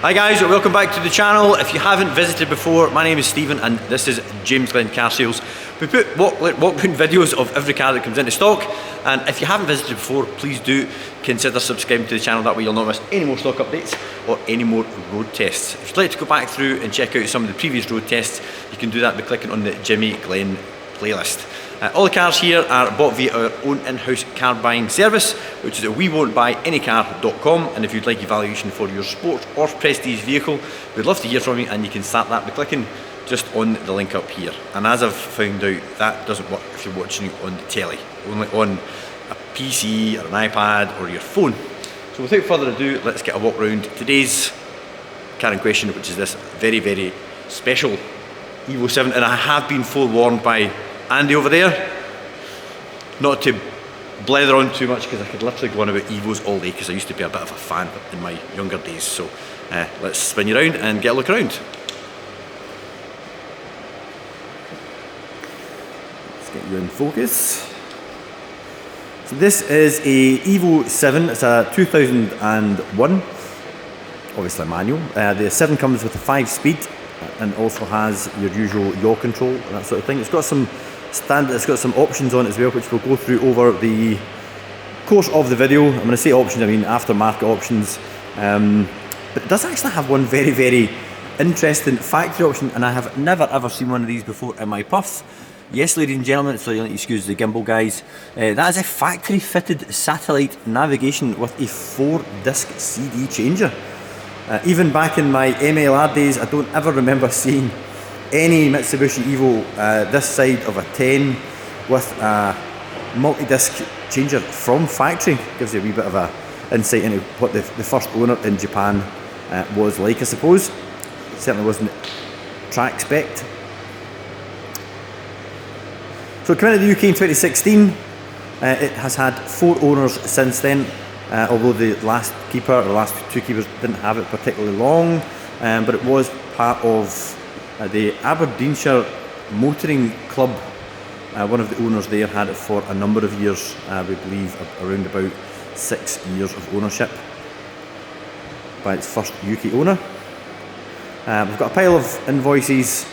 Hi guys, welcome back to the channel. If you haven't visited before, my name is Stephen and this is Glen Car Sales. We put walkround videos of every car that comes into stock, and if you haven't visited before, please do consider subscribing to the channel. That way you'll not miss any more stock updates or any more road tests. If you'd like to go back through and check out some of the previous road tests, you can do that by clicking on the Jimmy Glen playlist. All the cars here are bought via our own in-house car buying service, which is at wewon'tbuyanycar.com, and if you'd like evaluation for your sports or prestige vehicle, we'd love to hear from you, and you can start that by clicking just on the link up here. And as I've found out, that doesn't work if you're watching it on the telly, only on a PC or an iPad or your phone. So without further ado, let's get a walk around today's car in question, which is this very, very special Evo 7, and I have been forewarned by Andy over there not to blether on too much, because I could literally go on about Evos all day, because I used to be a bit of a fan in my younger days. So let's spin you around and get a look around. Let's get you in focus. So this is a Evo 7, it's a 2001, obviously manual. The 7 comes with a 5-speed and also has your usual yaw control and that sort of thing. It's got some it's got some options on it as well, which we'll go through over the course of the video. I'm going to say options, I mean aftermarket options, but it does actually have one very, very interesting factory option, and I have never ever seen one of these before in my puff. Yes, ladies and gentlemen, so you'll excuse the gimbal guys, that is a factory fitted satellite navigation with a 4-disc CD changer. Even back in my MLR days, I don't ever remember seeing any Mitsubishi Evo this side of a 10 with a multi-disc changer from factory. Gives you a wee bit of a insight into what the first owner in Japan was like, I suppose. It certainly wasn't track spec. So it came into the UK in 2016. It has had 4 owners since then, although the last keeper, or the last 2 keepers, didn't have it particularly long, but it was part of the Aberdeenshire Motoring Club. One of the owners there had it for a number of years, we believe around about 6 years of ownership by its first UK owner. We've got a pile of invoices.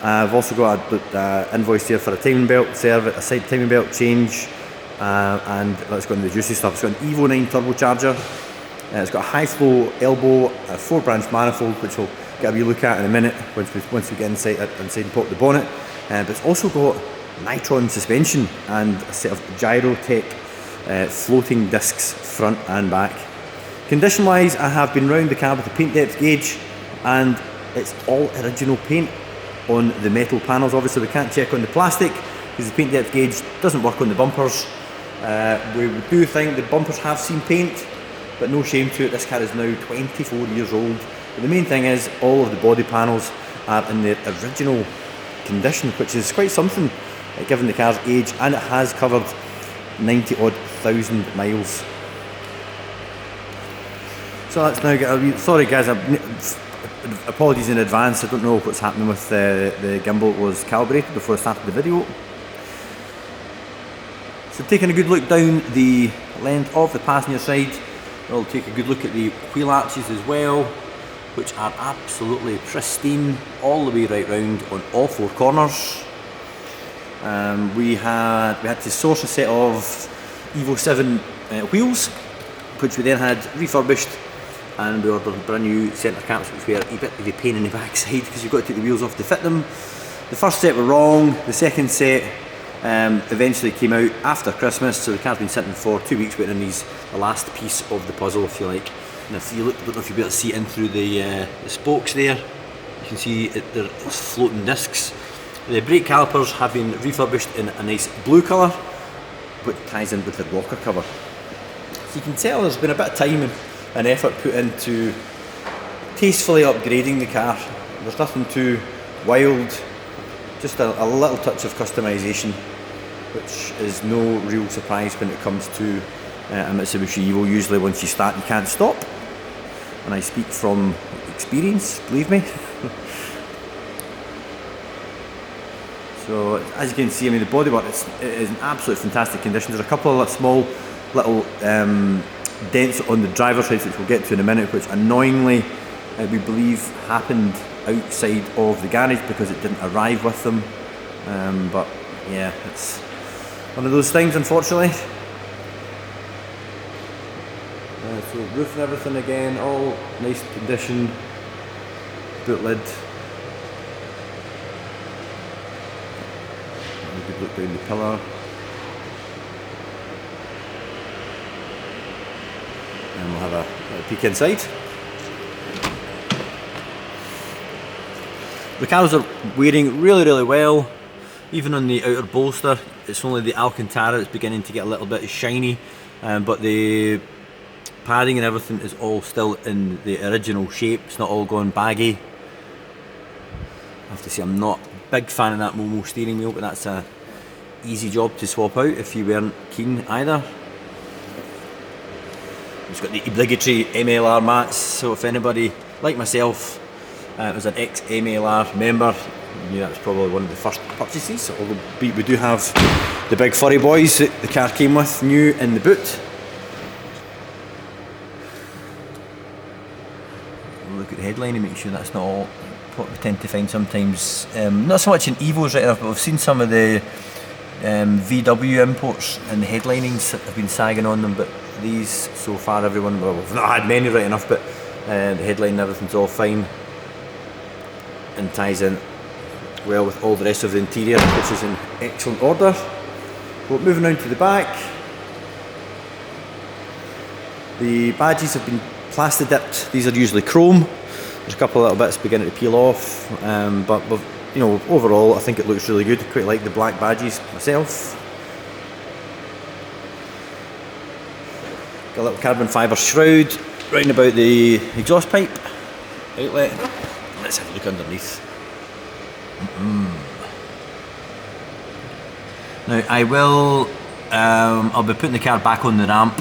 I've also got an invoice here for a timing belt service, a side timing belt change, and let's go into the juicy stuff. It's got an Evo 9 turbocharger. It's got a high flow elbow, a 4-branch manifold, which we'll get a wee look at in a minute once we get inside and pop the bonnet. But it's also got Nitron suspension and a set of Gyrotech floating discs front and back. Condition wise, I have been round the car with the paint depth gauge, and it's all original paint on the metal panels. Obviously we can't check on the plastic because the paint depth gauge doesn't work on the bumpers. We do think the bumpers have seen paint, but no shame to it, this car is now 24 years old. But the main thing is all of the body panels are in their original condition, which is quite something given the car's age, and it has covered 90-odd thousand miles. So let's now get a wee, sorry guys, apologies in advance, I don't know what's happening with the gimbal. Was calibrated before I started the video. So taking a good look down the length of the passenger side, we'll take a good look at the wheel arches as well, which are absolutely pristine all the way right round on all 4 corners. We had to source a set of Evo 7 wheels, which we then had refurbished, and we ordered brand new centre caps, which were a bit of a pain in the backside because you've got to take the wheels off to fit them. The first set were wrong, the second set eventually came out after Christmas, so the car's been sitting for 2 weeks waiting on the last piece of the puzzle, if you like. And if you look, I don't know if you'll be able to see in through the spokes there, you can see it's floating discs. The brake calipers have been refurbished in a nice blue colour, which ties in with the rocker cover. So you can tell there's been a bit of time and effort put into tastefully upgrading the car. There's nothing too wild, just a little touch of customisation, which is no real surprise when it comes to a Mitsubishi Evo. Usually once you start you can't stop, and I speak from experience, believe me. So as you can see, I mean the bodywork is in absolute fantastic condition. There's a couple of small little dents on the driver's side, which we'll get to in a minute, which annoyingly we believe happened outside of the garage because it didn't arrive with them. But yeah, it's one of those things, unfortunately. So roof and everything again, all nice condition, boot lid. A good look down the pillar. And we'll have a peek inside. The cars are wearing really well, even on the outer bolster. It's only the Alcantara that's beginning to get a little bit shiny, but the padding and everything is all still in the original shape. It's not all gone baggy. I have to say I'm not a big fan of that Momo steering wheel, but that's a easy job to swap out if you weren't keen either. It's got the obligatory MLR mats, so if anybody like myself was an ex-MLR member, you knew that was probably one of the first purchases. Although we do have the big furry boys that the car came with new in the boot. Look at the headline and make sure that's not all what we tend to find sometimes. Not so much in Evos right enough, but we've seen some of the VW imports and the headlinings have been sagging on them, but these so far everyone, well, we've not had many right enough, but the headline and everything's all fine and ties in well with all the rest of the interior, which is in excellent order. Well, moving on to the back, the badges have been plastic dipped. These are usually chrome. There's a couple of little bits beginning to peel off, but you know, overall I think it looks really good. Quite like the black badges myself. Got a little carbon fibre shroud round about the exhaust pipe outlet. Let's have a look underneath. Now I'll be putting the car back on the ramp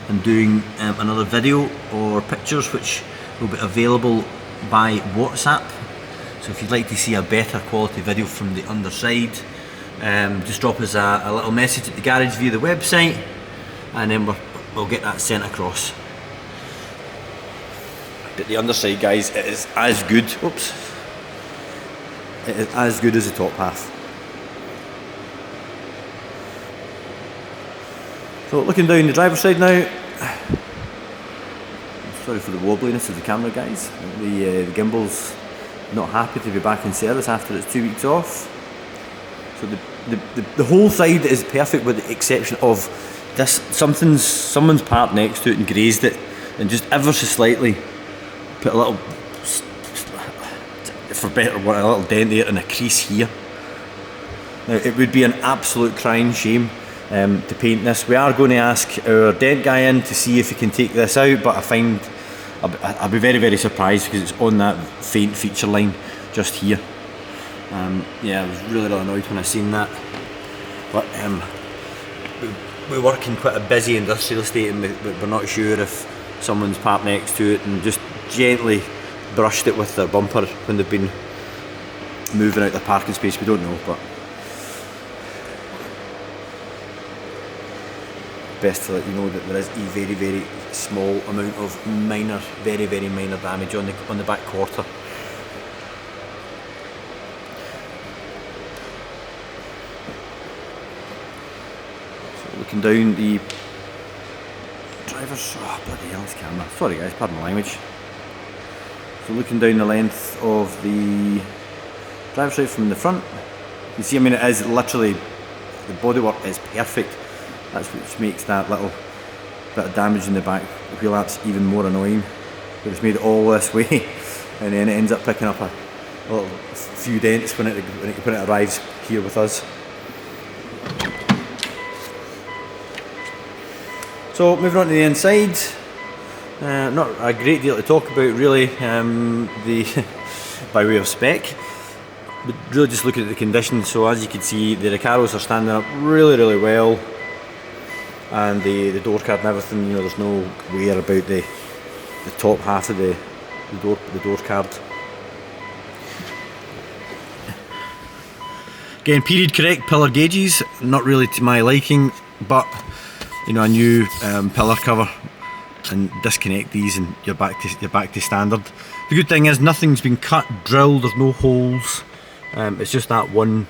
and doing another video or pictures which will be available by WhatsApp. So if you'd like to see a better quality video from the underside, just drop us a little message at the garage via the website, and then we'll get that sent across. But the underside, guys, it is as good. Oops. It is as good as the top half. So looking down the driver's side now. Sorry for the wobbliness of the camera, guys. The gimbal's not happy to be back in service after its 2 weeks off. So the whole side is perfect with the exception of this. Someone's parked next to it and grazed it, and just ever so slightly put a little, for better word, a little dent there and a crease here. Now it would be an absolute crying shame to paint this. We are going to ask our dent guy in to see if he can take this out, but I find I'll be very surprised because it's on that faint feature line just here. Yeah, I was really annoyed when I seen that. But we work in quite a busy industrial estate, and we're not sure if someone's parked next to it and just gently brushed it with their bumper when they've been moving out the parking space. We don't know, but best to let you know that there is a very small amount of minor, very minor damage on the back quarter. So looking down the driver's, oh bloody hell, this camera. Sorry guys, pardon my language. So looking down the length of the driver's side from the front, you see, I mean, it is literally, the bodywork is perfect. That's which makes that little bit of damage in the back wheel arch even more annoying. But it's made it all this way, and then it ends up picking up a little few dents when it arrives here with us. So moving on to the inside, not a great deal to talk about really, by way of spec, but really just looking at the condition. So as you can see, the Recaros are standing up really well. And the door card and everything, you know, there's no wear about the top half of the door card. Again, period correct pillar gauges, not really to my liking, but you know, a new pillar cover and disconnect these, and you're back to standard. The good thing is nothing's been cut, drilled, there's no holes. It's just that one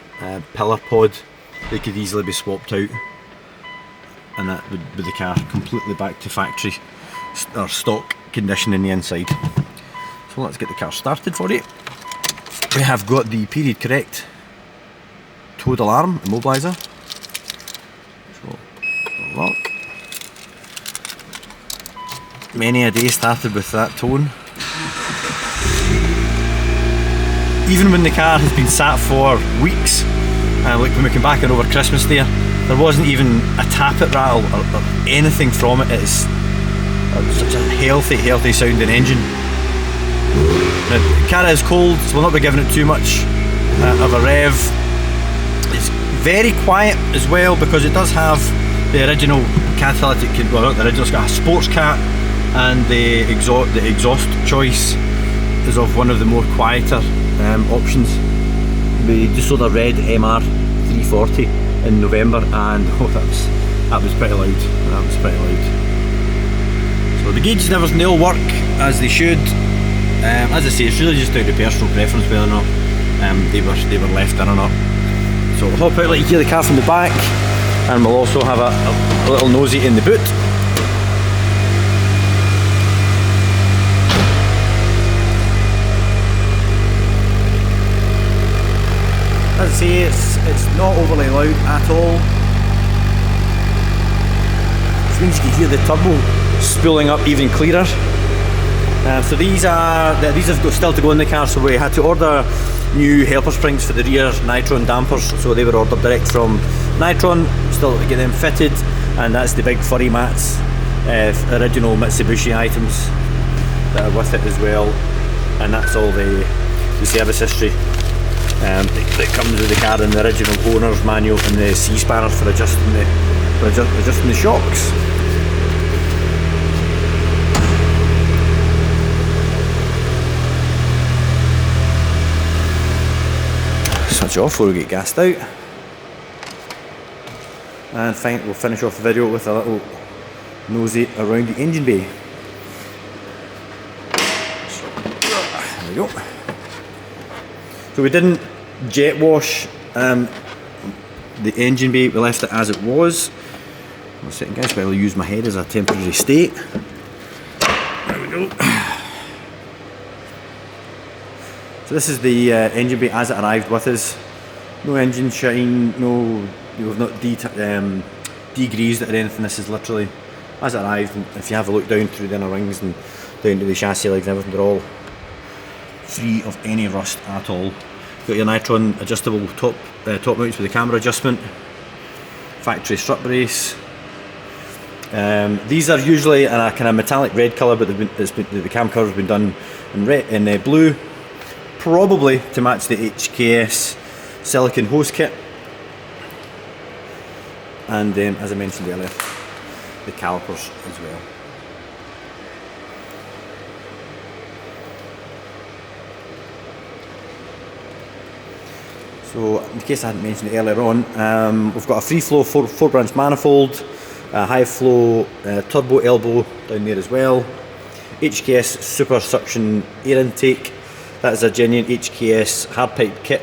pillar pod that could easily be swapped out, and that would be the car completely back to factory or stock condition in the inside. So let's get the car started for you. We have got the period correct towed alarm immobiliser. So lock. Many a day started with that tone. Even when the car has been sat for weeks, like when we came back in over Christmas there wasn't even a tappet rattle or anything from it. It's such a healthy sounding engine. Now, the car is cold, so we'll not be giving it too much of a rev. It's very quiet as well because it does have the original catalytic, well not the original, it's got a sports cat, and the exhaust choice is of one of the more quieter options. We just sold a red MR 340 in November, and that was pretty loud. That was pretty loud. So the gauges and everything, they all work as they should. As I say, it's really just down to personal preference whether or not they were left in or not. So we'll hop out, let you hear the car from the back, and we'll also have a little nosy in the boot. As I say, it's not overly loud at all, which means you can hear the turbo spooling up even clearer. So these have got still to go in the car, so we had to order new helper springs for the rear Nitron dampers, so they were ordered direct from Nitron, still to get them fitted, and that's the big furry mats, original Mitsubishi items that are with it as well, and that's all the service history that comes with the car, and the original owner's manual and the C-spanner for adjusting the shocks. Switch off before we get gassed out, and we'll finish off the video with a little nosy around the engine bay. There we go. So we didn't jet wash the engine bay, we left it as it was. One second guys, but I'll use my head as a temporary state. There we go. So this is the engine bay as it arrived with us. No engine shine, we've not degreased it or anything. This is literally as it arrived, and if you have a look down through the inner rings and down to the chassis legs and everything, they're all free of any rust at all. Got your Nitron adjustable top mounts with the camera adjustment, factory strut brace. These are usually in a kind of metallic red colour, but the cam cover has been done in blue, probably to match the HKS silicon hose kit. And as I mentioned earlier, the calipers as well. So, in case I hadn't mentioned it earlier on, we've got a free flow 4-branch manifold, a high flow turbo elbow down there as well, HKS super suction air intake, that is a genuine HKS hard pipe kit,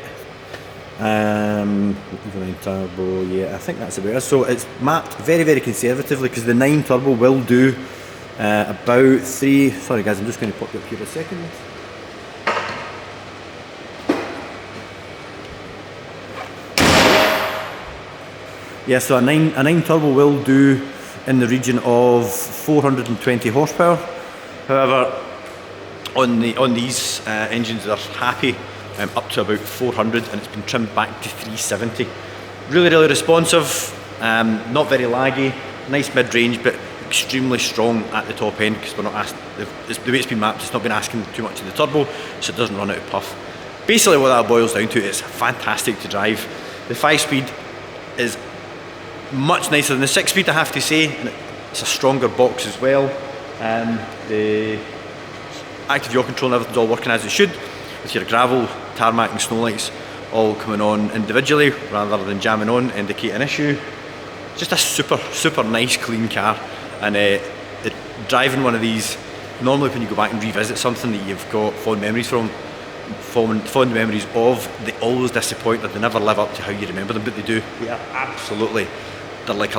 even turbo, yeah, I think that's about it. So it's mapped very, very conservatively because the 9 turbo will do about 3, sorry guys, I'm just going to pop you up here a second. Yeah, so a 9 turbo will do in the region of 420 horsepower. However, on these engines, they're happy up to about 400, and it's been trimmed back to 370. Really, really responsive, not very laggy, nice mid-range, but extremely strong at the top end because we're not asked. The way it's been mapped, it's not been asking too much of the turbo, so it doesn't run out of puff. Basically, what that boils down to is fantastic to drive. The 5-speed is much nicer than the 6-speed, I have to say, and it's a stronger box as well. The active yaw control and everything's all working as it should, with your gravel, tarmac and snow lights all coming on individually rather than jamming on, indicate an issue. Just a super, super nice clean car, and driving one of these, normally when you go back and revisit something that you've got fond memories from, fond memories of, they always disappoint, or they never live up to how you remember them, but they do. Yeah, absolutely. They're like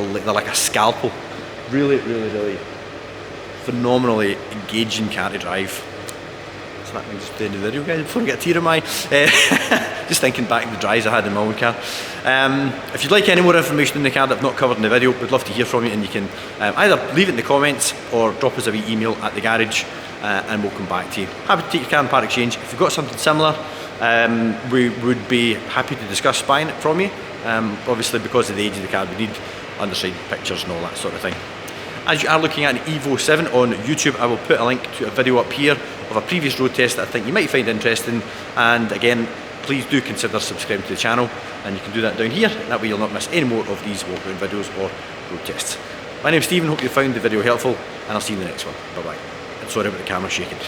a scalpel. Really, really, really phenomenally engaging car to drive. So that means the end of the video, guys, before I get a tear in my eye. Just thinking back to the drives I had in my own car. If you'd like any more information in the car that I've not covered in the video, we'd love to hear from you, and you can either leave it in the comments or drop us a wee email at the garage, and we'll come back to you. Happy to take your car in part exchange. If you've got something similar, we would be happy to discuss buying it from you. Obviously, because of the age of the car, we need underside pictures and all that sort of thing. As you are looking at an Evo 7 on YouTube, I will put a link to a video up here of a previous road test that I think you might find interesting. And again, please do consider subscribing to the channel, and you can do that down here. That way you'll not miss any more of these walk around videos or road tests. My name's Stephen, hope you found the video helpful, and I'll see you in the next one. Bye bye. And sorry about the camera shaking.